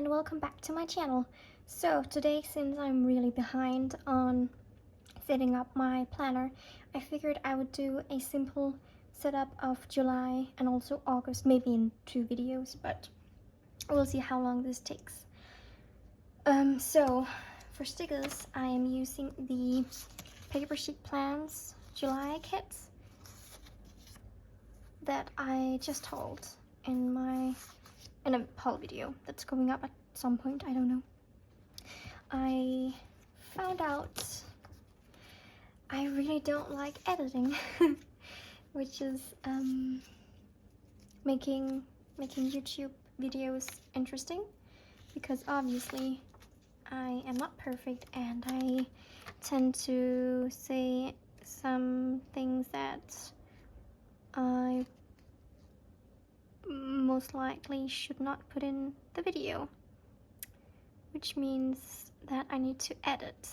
and welcome back to my channel. So today, since I'm really behind on setting up my planner, I figured I would do a simple setup of July and also August, maybe in 2 videos, but we'll see how long this takes. So for stickers, I am using the Paper Chic Plans July kits that I just hauled in a haul video that's going up at some point, I don't know. I found out I really don't like editing, which is making YouTube videos interesting, because obviously I am not perfect and I tend to say some things that I most likely should not put in the video, which means that I need to edit.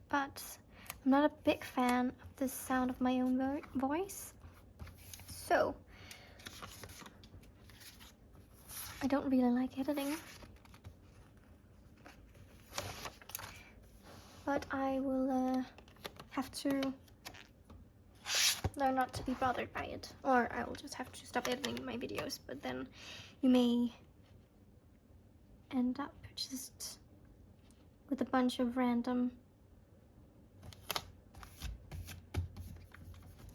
But I'm not a big fan of the sound of my own voice, so I don't really like editing. But I will have to learn not to be bothered by it, or I will just have to stop editing my videos. But then you may end up just with a bunch of random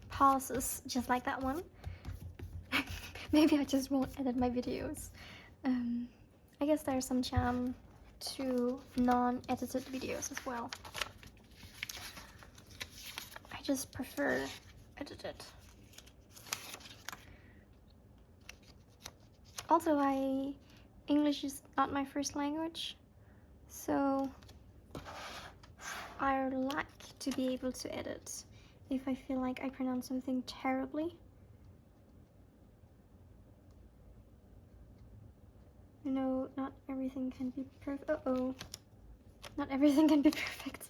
pauses, just like that one. Maybe I just won't edit my videos. I guess there's some charm to non-edited videos as well. I just prefer edited. Also, English is not my first language, so I like to be able to edit if I feel like I pronounce something terribly. You know, not everything can be perfect. Not everything can be perfect.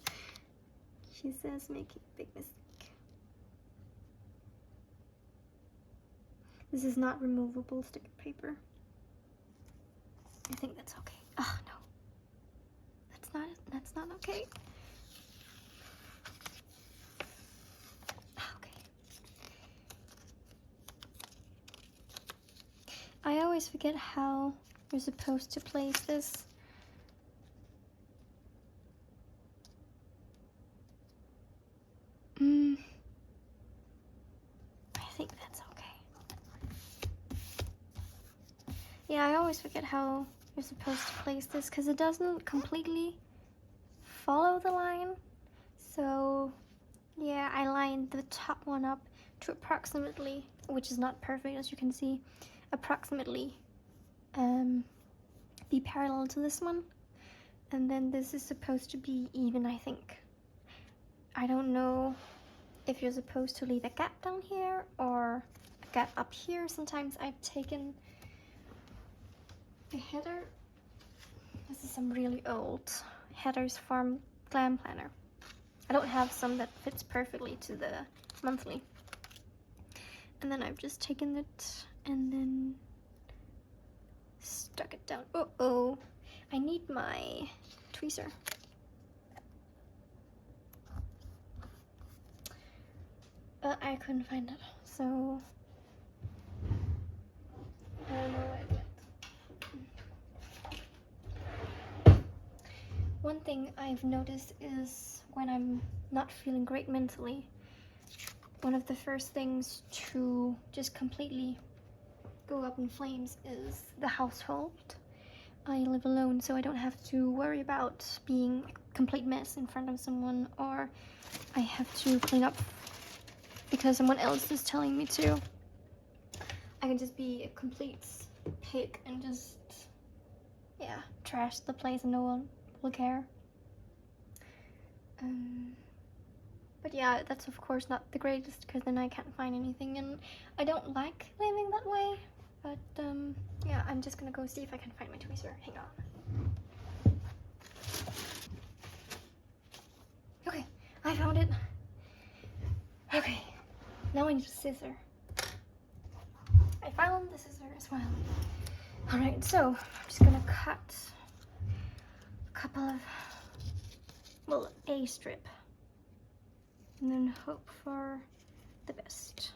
She says making a big mistake. This is not removable sticker paper. I think that's okay. Oh no, that's not okay. Okay. I always forget how you're supposed to place this. I think that's okay. Yeah, I always forget how you're supposed to place this because it doesn't completely follow the line. So yeah, I lined the top one up to approximately, which is not perfect as you can see, approximately be parallel to this one, and then this is supposed to be even, I think. I don't know if you're supposed to leave a gap down here or a gap up here. Sometimes I've taken a header. This is some really old headers from Glam Planner. I don't have some that fits perfectly to the monthly. And then I've just taken it and then stuck it down. Uh-oh, I need my tweezer. I couldn't find it, so I don't know where it went. One thing I've noticed is when I'm not feeling great mentally, one of the first things to just completely go up in flames is the household. I live alone, so I don't have to worry about being a complete mess in front of someone, or I have to clean up because someone else is telling me to. I can just be a complete pig and just, yeah, trash the place and no one will care. But yeah, that's of course not the greatest, because then I can't find anything, and I don't like living that way. But yeah, I'm just gonna go see if I can find my tweezer. Hang on. Okay, I found it. Okay, now I need a scissor. I found the scissor as well. Alright, so I'm just gonna cut a couple of, well, a strip, and then hope for the best.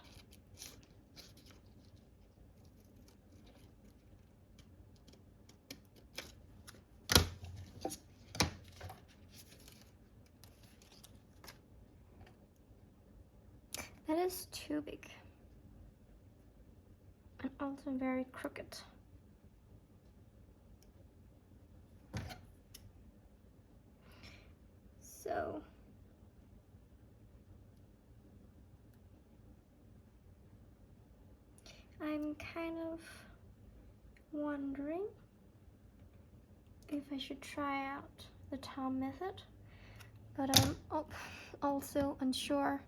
That is too big and also very crooked. So I'm kind of wondering if I should try out the Tom method, but I'm also unsure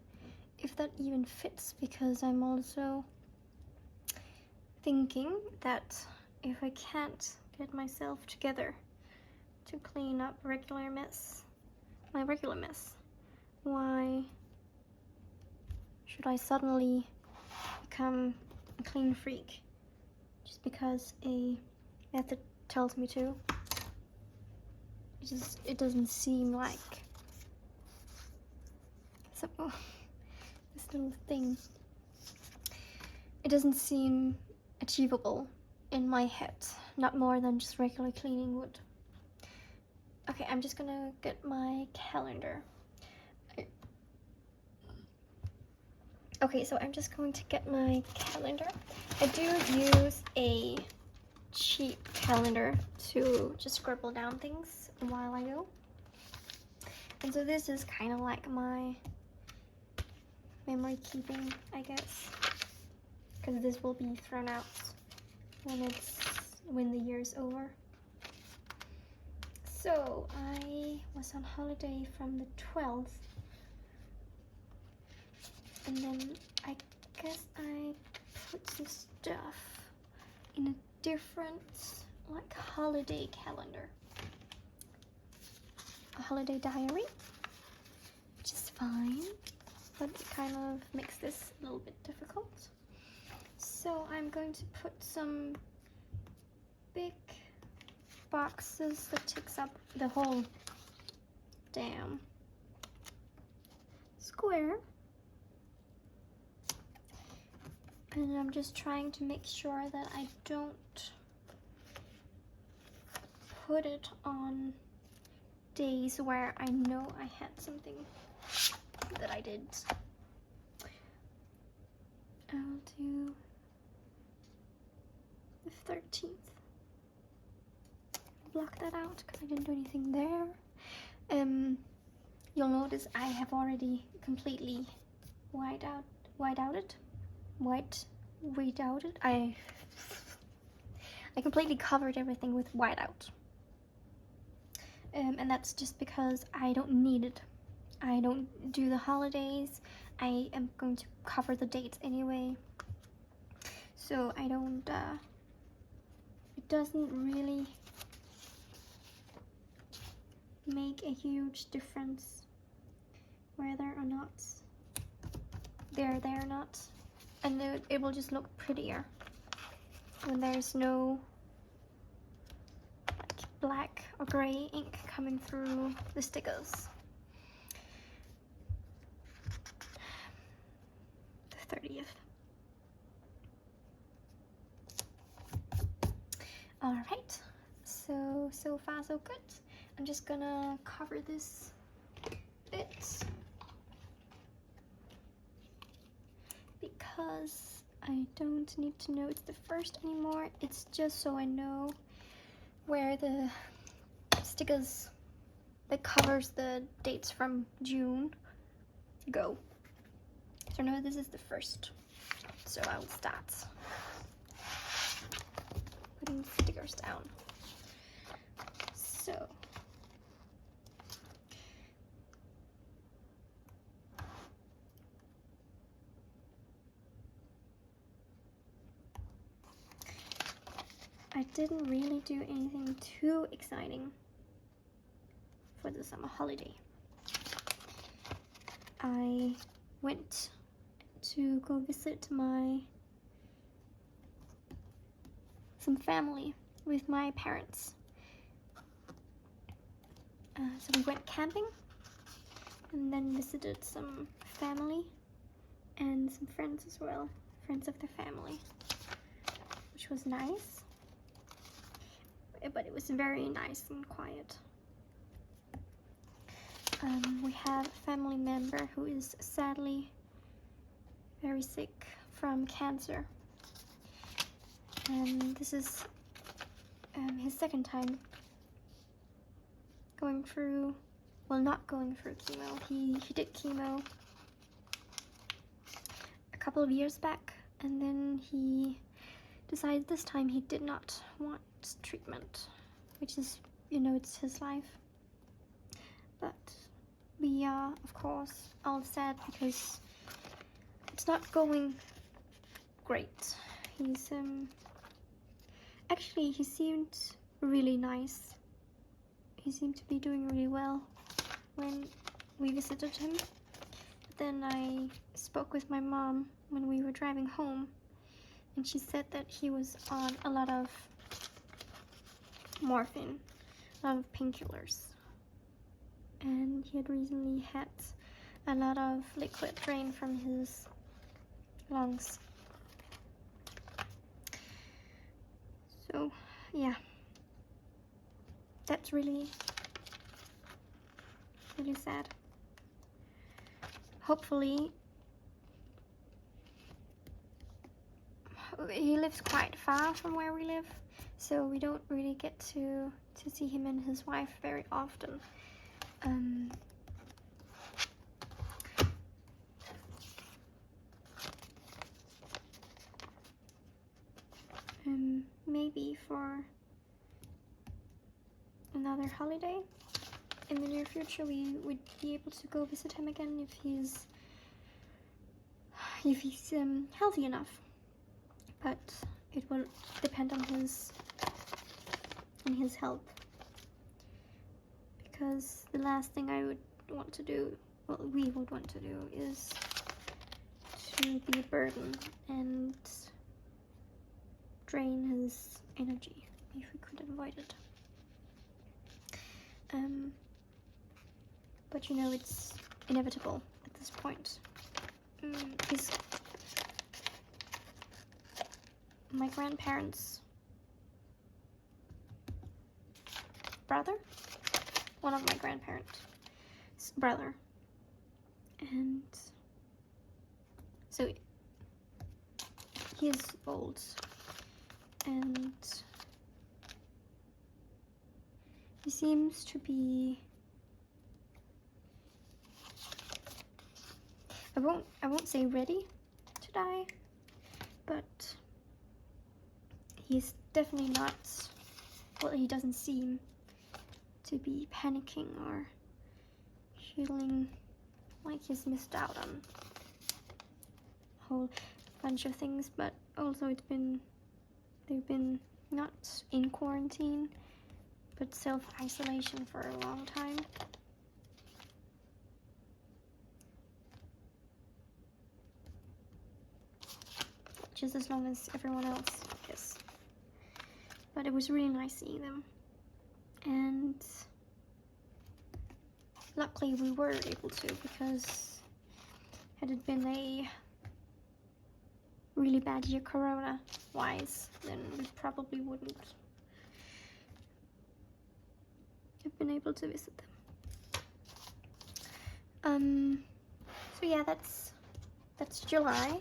if that even fits, because I'm also thinking that if I can't get myself together to clean up my regular mess, why should I suddenly become a clean freak just because a method tells me to? It doesn't seem like this little thing. It doesn't seem achievable in my head, not more than just regular cleaning would. Okay, I'm just gonna get my calendar. Okay, so I'm just going to get my calendar. I do use a cheap calendar to just scribble down things while I go. And so this is kind of like my memory keeping, I guess, because this will be thrown out when the year's over. So I was on holiday from the 12th, and then I guess I put some stuff in a different, like, holiday calendar, a holiday diary, which is fine, but it kind of makes this a little bit difficult. So I'm going to put some big boxes that takes up the whole damn square, and I'm just trying to make sure that I don't put it on days where I know I had something that I did. I'll do the 13th. Block that out because I didn't do anything there. You'll notice I have already completely white out it. I completely covered everything with whiteout. And that's just because I don't need it. I don't do the holidays. I am going to cover the dates anyway. So I don't, it doesn't really make a huge difference whether or not they're there or not. And it will just look prettier when there's no like black or gray ink coming through the stickers. The 30th. Alright, so far so good. I'm just gonna cover this bit because I don't need to know it's the first anymore. It's just so I know where the stickers that covers the dates from June go. So no, this is the first. So I will start putting stickers down. So I didn't really do anything too exciting for the summer holiday. I went some family with my parents. So we went camping and then visited some family and some friends as well, friends of the family, which was nice, but it was very nice and quiet. We have a family member who is sadly very sick from cancer, and this is his second time going through, well, not going through chemo. He did chemo a couple of years back, and then he decided this time he did not want treatment, which is, you know, it's his life. But we are, of course, all sad because it's not going great. He's actually, he seemed really nice. He seemed to be doing really well when we visited him. Then I spoke with my mom when we were driving home, and she said that he was on a lot of morphine, a lot of painkillers, and he had recently had a lot of liquid drain from his lungs. So yeah, that's really sad. Hopefully, he lives quite far from where we live, so we don't really get to see him and his wife very often. Maybe for another holiday in the near future we would be able to go visit him again if he's healthy enough, but it will depend on his health, because the last thing I would want to do, well, we would want to do, is to be a burden and drain his energy if we could avoid it. But you know, it's inevitable at this point. His my grandparents' brother, one of my grandparents' brother, and so he is old, and he seems to be, I won't say ready to die, but he's definitely not, well, he doesn't seem to be panicking or feeling like he's missed out on a whole bunch of things. But also they've been not in quarantine, but self-isolation for a long time. Just as long as everyone else, I guess. But it was really nice seeing them, and luckily we were able to, because had it been a really bad year corona-wise, then we probably wouldn't have been able to visit them. So yeah, that's July.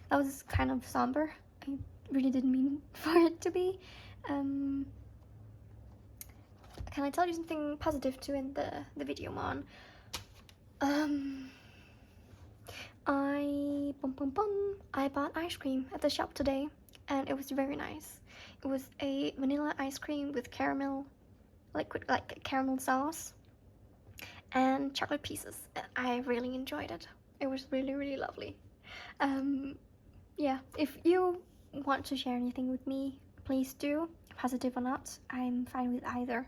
That was kind of somber. I really didn't mean for it to be. Can I tell you something positive to end the video on? I bought ice cream at the shop today, and it was very nice. It was a vanilla ice cream with caramel, like caramel sauce, and chocolate pieces. I really enjoyed it. It was really, really lovely. Yeah, if you want to share anything with me, please do, positive or not. I'm fine with either.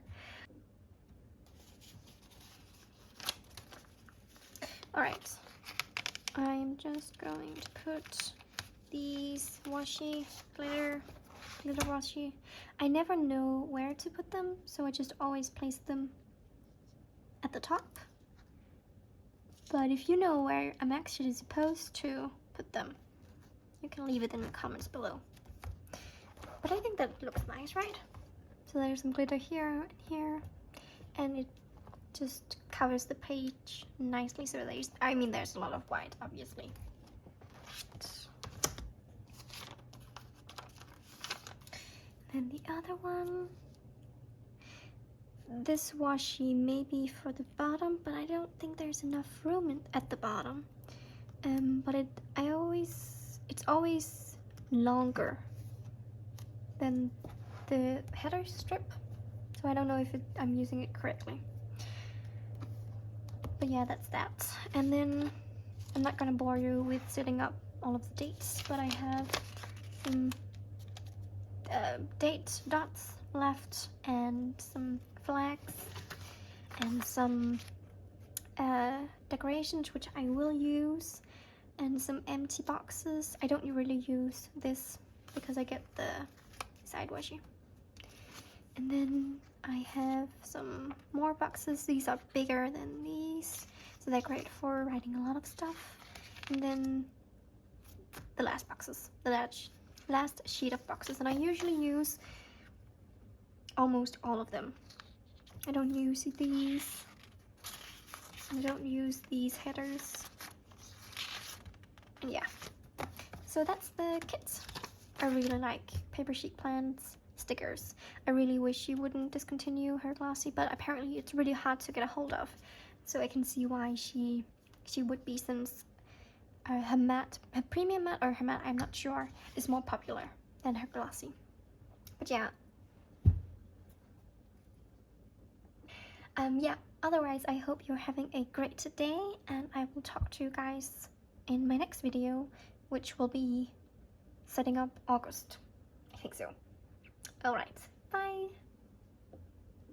Alright, I'm just going to put these washi glitter glitter washi. I never know where to put them, so I just always place them at the top. But if you know where I'm actually supposed to put them, you can leave it in the comments below. But I think that looks nice, right? So there's some glitter here and here, and it just covers the page nicely. So there's a lot of white, obviously. And the other one, this washi may be for the bottom, but I don't think there's enough room at the bottom. But it's always longer than the header strip, so I don't know if I'm using it correctly. But yeah, that's that. And then I'm not gonna bore you with setting up all of the dates, but I have some date dots left, and some flags, and some decorations which I will use, and some empty boxes. I don't really use this because I get the side washi. And then I have some more boxes. These are bigger than these, so they're great for writing a lot of stuff. And then the last boxes, the last sheet of boxes, and I usually use almost all of them. I don't use these. I don't use these headers. And yeah, so that's the kit. I really like Paper Chic Plans stickers. I really wish she wouldn't discontinue her glossy, but apparently it's really hard to get a hold of. So I can see why she would be, since her premium matte, or her matte, I'm not sure, is more popular than her glossy. But yeah. Yeah, otherwise I hope you're having a great day, and I will talk to you guys in my next video, which will be setting up August. I think so. Alright, bye!